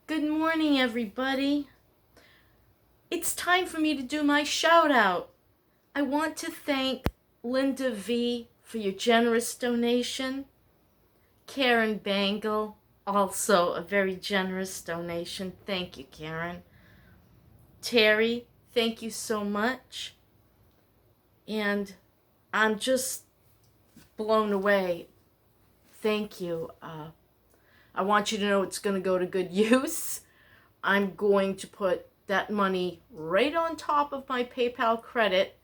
Good morning, everybody. It's time for me to do my shout out. I want to thank Linda V for your generous donation. Karen Bangle, also a very generous donation. Thank you, Karen. Terry, thank you so much. And I'm just blown away. Thank you. I want you to know it's going to go to good use. I'm going to put that money right on top of my PayPal credit,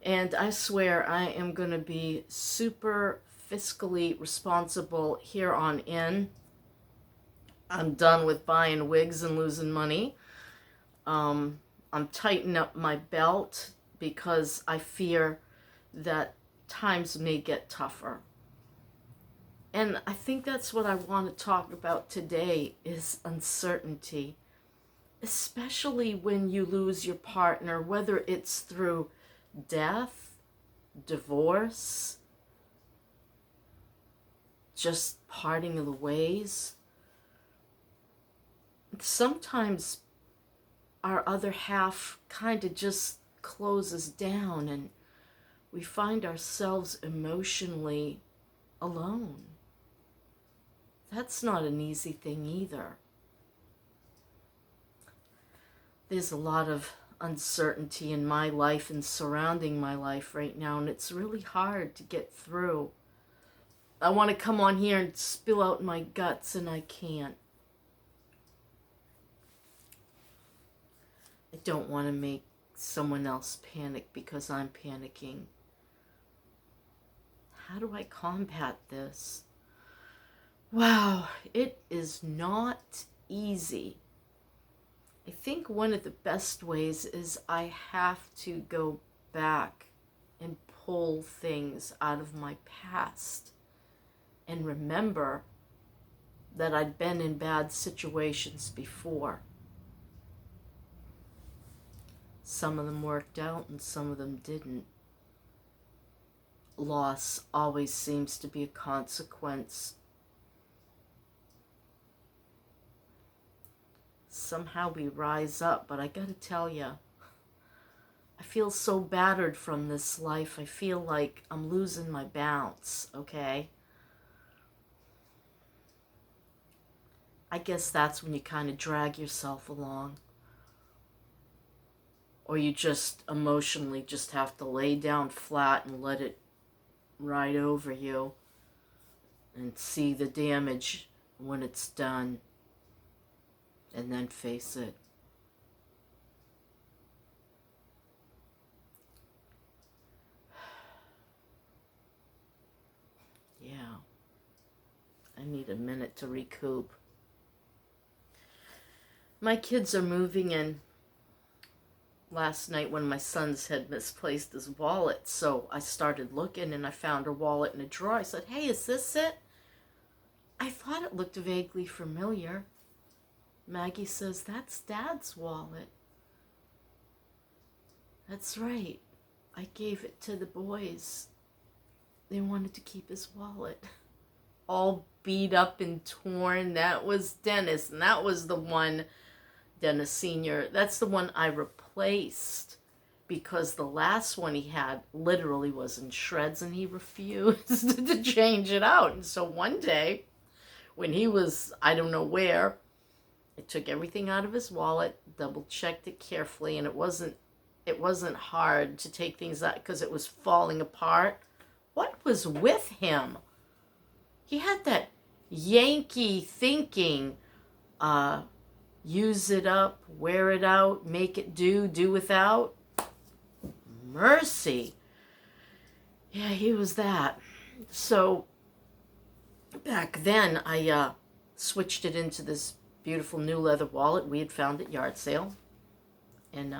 and I swear I am going to be super fiscally responsible here on in. I'm done with buying wigs and losing money. I'm tightening up my belt because I fear that times may get tougher. And I think that's what I want to talk about today is uncertainty. Especially when you lose your partner, whether it's through death, divorce, just parting of the ways. Sometimes our other half kind of just closes down and we find ourselves emotionally alone. That's not an easy thing either. There's a lot of uncertainty in my life and surrounding my life right now, and it's really hard to get through. I want to come on here and spill out my guts, and I can't. I don't want to make someone else panic because I'm panicking. How do I combat this? Wow, it is not easy. I think one of the best ways is I have to go back and pull things out of my past and remember that I'd been in bad situations before. Some of them worked out and some of them didn't. Loss always seems to be a consequence. Somehow we rise up, but I gotta tell you, I feel so battered from this life. I feel like I'm losing my bounce, okay? I guess that's when you kind of drag yourself along. Or you just emotionally just have to lay down flat and let it ride over you and see the damage when it's done. And then face it. Yeah. I need a minute to recoup. My kids are moving in last night when my sons had misplaced his wallet. So I started looking and I found her wallet in a drawer. I said, "Hey, is this it?" I thought it looked vaguely familiar. Maggie says, "That's Dad's wallet." That's right. I gave it to the boys. They wanted to keep his wallet. All beat up and torn. That was Dennis. And that was the one, Dennis Sr., that's the one I replaced. Because the last one he had literally was in shreds and he refused to change it out. And so one day, when he was, I don't know where, I took everything out of his wallet, double checked it carefully, and it wasn't hard to take things out because it was falling apart. What was with him? He had that Yankee thinking, use it up, wear it out, make it do without. Mercy. Yeah, he was that. So back then I switched it into this beautiful new leather wallet we had found at yard sale, and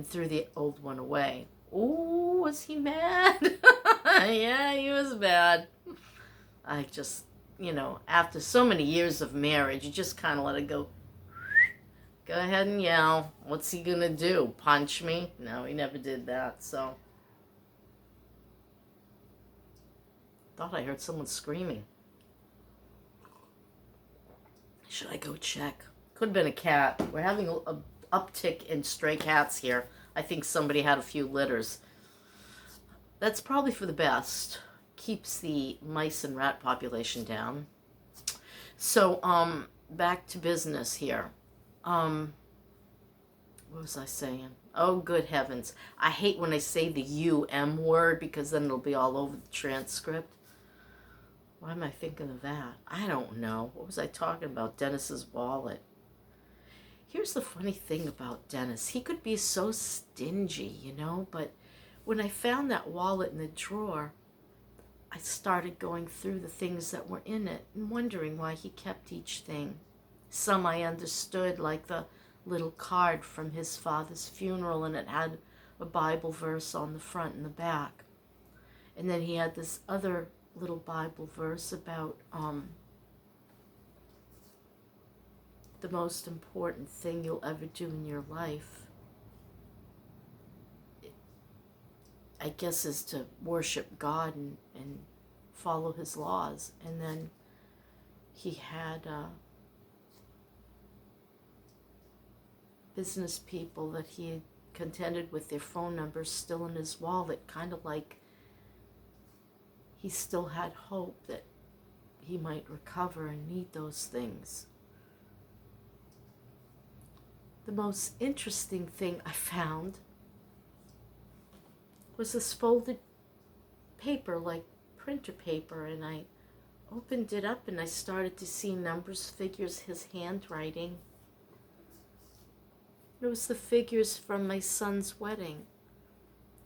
threw the old one away. Ooh, was he mad? Yeah, he was mad. I just, after so many years of marriage, you just kind of let it go. Go ahead and yell. What's he gonna do? Punch me? No, he never did that. So thought I heard someone screaming. Should I go check? Could have been a cat. We're having a uptick in stray cats here. I think somebody had a few litters. That's probably for the best. Keeps the mice and rat population down. So, back to business here. What was I saying? Oh, good heavens. I hate when I say the U-M word because then it'll be all over the transcript. Why am I thinking of that? I don't know. What was I talking about? Dennis's wallet. Here's the funny thing about Dennis. He could be so stingy, you know, but when I found that wallet in the drawer, I started going through the things that were in it and wondering why he kept each thing. Some I understood, like the little card from his father's funeral, and it had a Bible verse on the front and the back. And then he had this other little Bible verse about the most important thing you'll ever do in your life, I guess, is to worship God and follow his laws. And then he had business people that he had contended with their phone numbers still in his wallet, kind of like he still had hope that he might recover and need those things. The most interesting thing I found was this folded paper, like printer paper, and I opened it up and I started to see numbers, figures, his handwriting. It was the figures from my son's wedding.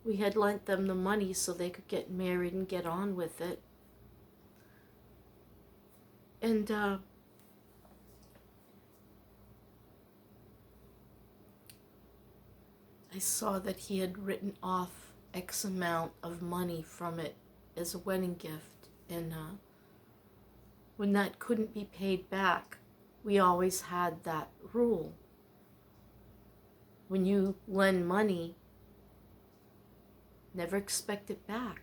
We had lent them the money so they could get married and get on with it. And I saw that he had written off X amount of money from it as a wedding gift. And when that couldn't be paid back, we always had that rule. When you lend money, never expect it back,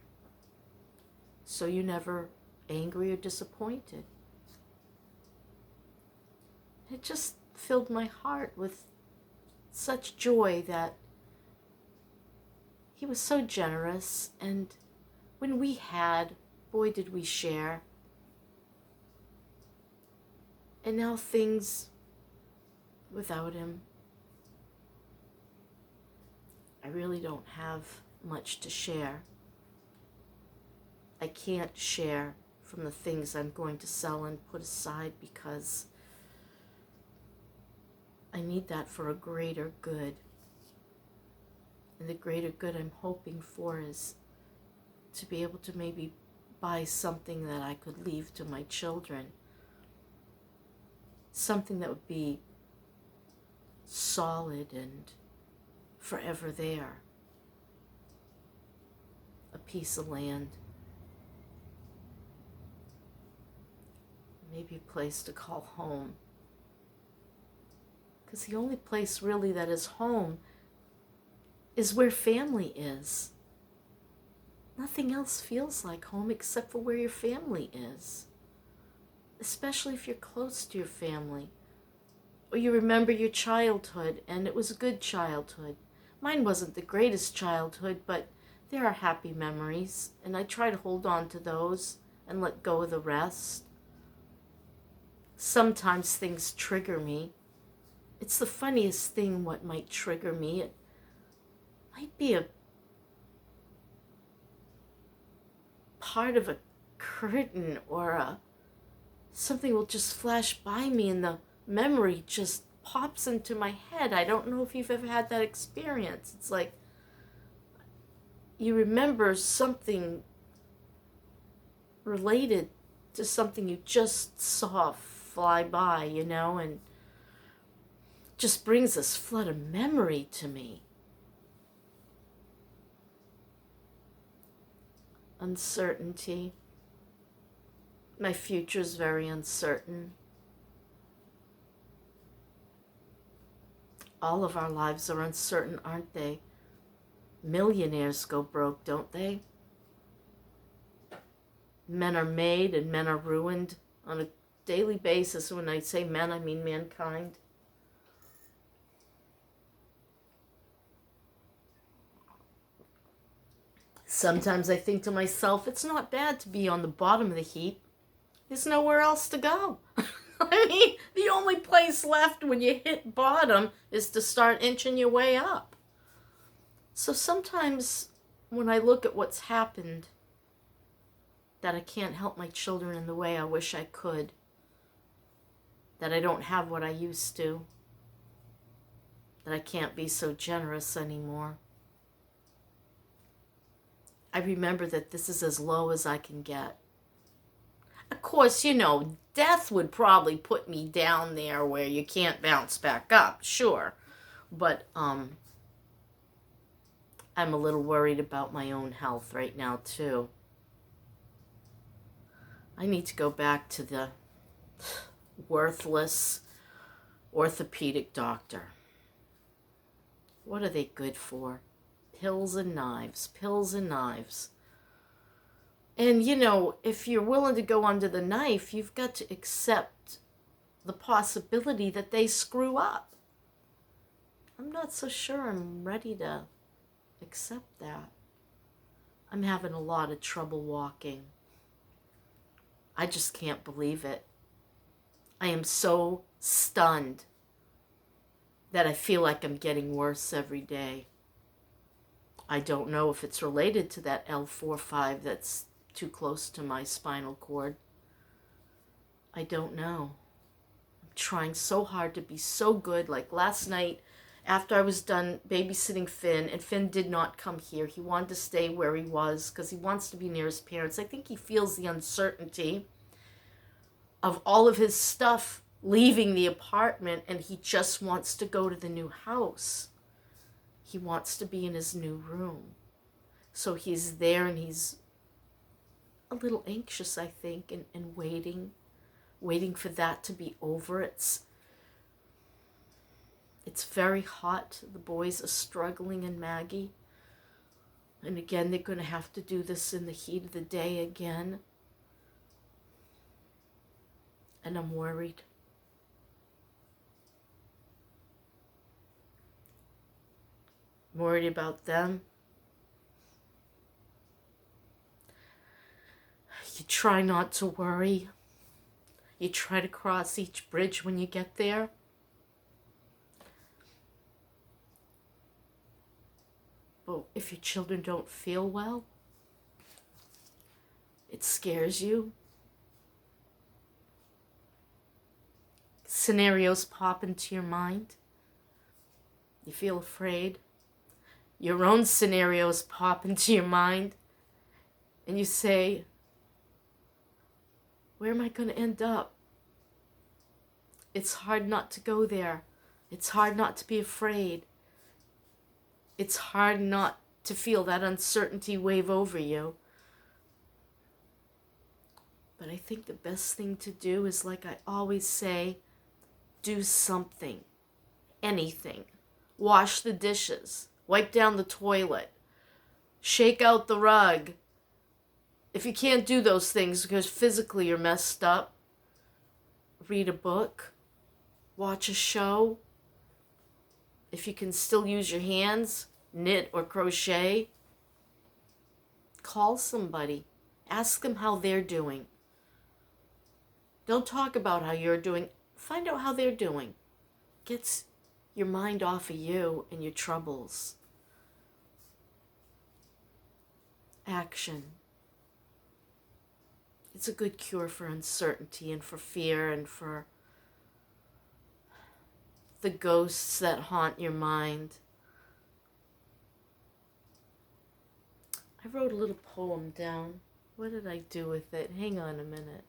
so you're never angry or disappointed. It just filled my heart with such joy that he was so generous, and when we had, boy did we share. And now things without him, I really don't have much to share. I can't share from the things I'm going to sell and put aside because I need that for a greater good. And the greater good I'm hoping for is to be able to maybe buy something that I could leave to my children. Something that would be solid and forever there. A piece of land. Maybe a place to call home. Because the only place really that is home is where family is. Nothing else feels like home except for where your family is. Especially if you're close to your family. Or you remember your childhood and it was a good childhood. Mine wasn't the greatest childhood, but there are happy memories, and I try to hold on to those and let go of the rest. Sometimes things trigger me. It's the funniest thing what might trigger me. It might be a part of a curtain or something will just flash by me and the memory just pops into my head. I don't know if you've ever had that experience. It's like you remember something related to something you just saw fly by, you know, and just brings this flood of memory to me. Uncertainty. My future is very uncertain. All of our lives are uncertain, aren't they? Millionaires go broke, don't they? Men are made and men are ruined on a daily basis. When I say men, I mean mankind. Sometimes I think to myself, it's not bad to be on the bottom of the heap. There's nowhere else to go. I mean, the only place left when you hit bottom is to start inching your way up. So sometimes when I look at what's happened, that I can't help my children in the way I wish I could, that I don't have what I used to, that I can't be so generous anymore, I remember that this is as low as I can get. Of course, death would probably put me down there where you can't bounce back up, sure. But I'm a little worried about my own health right now, too. I need to go back to the worthless orthopedic doctor. What are they good for? Pills and knives, pills and knives. And, if you're willing to go under the knife, you've got to accept the possibility that they screw up. I'm not so sure I'm ready to accept that. I'm having a lot of trouble walking. I just can't believe it. I am so stunned that I feel like I'm getting worse every day. I don't know if it's related to that L4-5 that's too close to my spinal cord. I don't know. I'm trying so hard to be so good. Like last night, after I was done babysitting Finn, and Finn did not come here. He wanted to stay where he was because he wants to be near his parents. I think he feels the uncertainty of all of his stuff leaving the apartment, and he just wants to go to the new house. He wants to be in his new room. So he's there, and he's a little anxious, I think, and waiting for that to be over. It's very hot. The boys are struggling, and Maggie. And again, they're going to have to do this in the heat of the day again. And I'm worried. I'm worried about them. You try not to worry. You try to cross each bridge when you get there. But if your children don't feel well, it scares you. Scenarios pop into your mind. You feel afraid. Your own scenarios pop into your mind. And you say, where am I going to end up? It's hard not to go there. It's hard not to be afraid. It's hard not to feel that uncertainty wave over you. But I think the best thing to do is, like I always say, do something. Anything. Wash the dishes. Wipe down the toilet. Shake out the rug. If you can't do those things because physically you're messed up, read a book. Watch a show. If you can still use your hands, knit or crochet. Call somebody. Ask them how they're doing. Don't talk about how you're doing. Find out how they're doing. Gets your mind off of you and your troubles. Action. It's a good cure for uncertainty and for fear and for the ghosts that haunt your mind. I wrote a little poem down. What did I do with it? Hang on a minute.